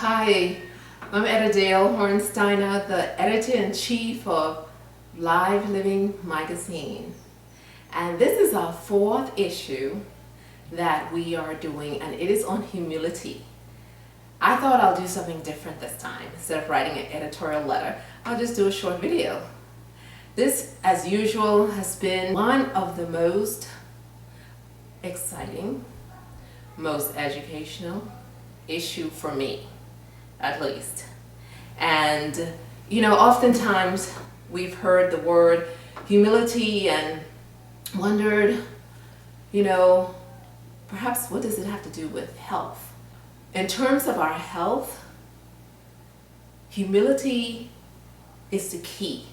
Hi, I'm Dale Hornsteiner, the editor-in-chief of LiveLiving magazine. And this is our fourth issue that we are doing, and it is on humility. I thought I'll do something different this time. Instead of writing an editorial letter, I'll just do a short video. This, as usual, has been one of the most exciting, most educational issue for me, at least. And you know, oftentimes we've heard the word humility and wondered, you know, perhaps what does it have to do with health? In terms of our health, humility is the key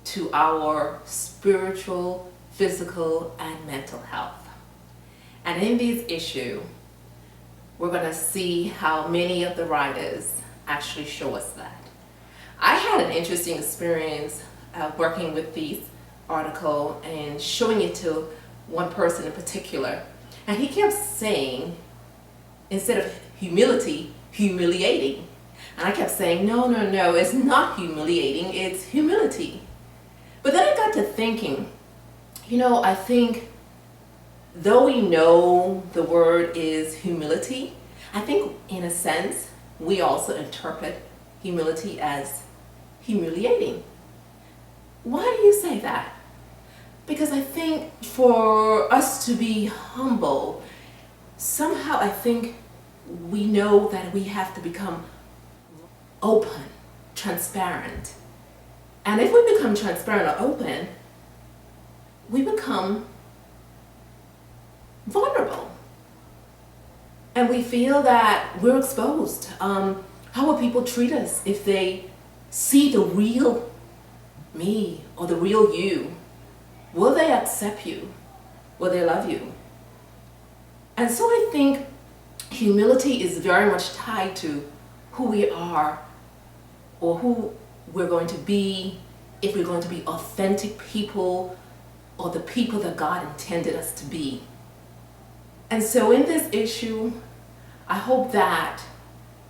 to our spiritual, physical, and mental health. And in this issue, we're going to see how many of the writers actually show us that. I had an interesting experience working with this article and showing it to one person in particular. And he kept saying, instead of humility, humiliating. And I kept saying, no, it's not humiliating, it's humility. But then I got to thinking, you know, I think though we know the word is humility, I think in a sense we also interpret humility as humiliating. Why do you say that? Because I think for us to be humble, somehow I think we know that we have to become open, transparent. And if we become transparent or open, we become vulnerable. And we feel that we're exposed. How will people treat us if they see the real me or the real you? Will they accept you? Will they love you? And so I think humility is very much tied to who we are or who we're going to be, if we're going to be authentic people or the people that God intended us to be. And so in this issue, I hope that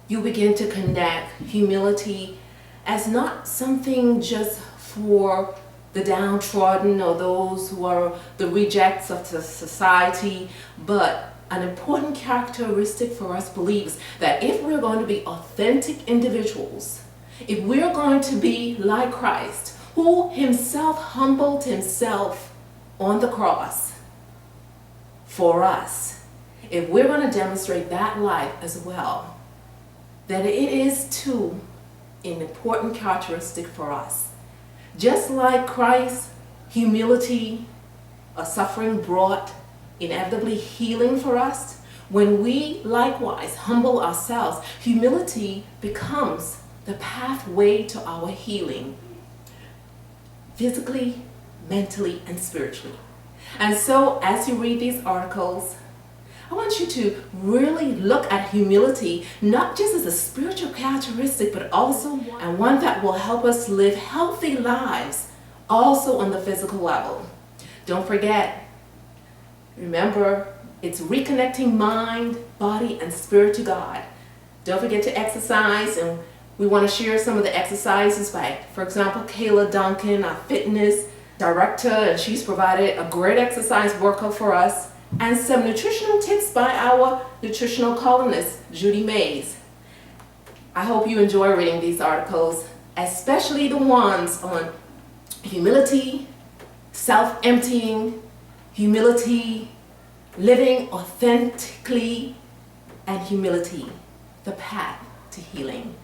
you begin to connect humility as not something just for the downtrodden or those who are the rejects of the society, but an important characteristic for us believers that if we're going to be authentic individuals, if we're going to be like Christ, who himself humbled himself on the cross for us, if we're going to demonstrate that life as well, then it is too an important characteristic for us. Just like Christ, humility or suffering brought inevitably healing for us, when we likewise humble ourselves, humility becomes the pathway to our healing, physically, mentally, and spiritually. And so as you read these articles, I want you to really look at humility not just as a spiritual characteristic, but also one that will help us live healthy lives also on the physical level. Don't forget, remember, it's reconnecting mind, body, and spirit to God. Don't forget to exercise, and we want to share some of the exercises by, for example, Kayla Duncan, our fitness director, and she's provided a great exercise workout for us, and some nutritional tips by our nutritional columnist, Judy Mays. I hope you enjoy reading these articles, especially the ones on humility, self-emptying, humility, living authentically, and humility, the path to healing.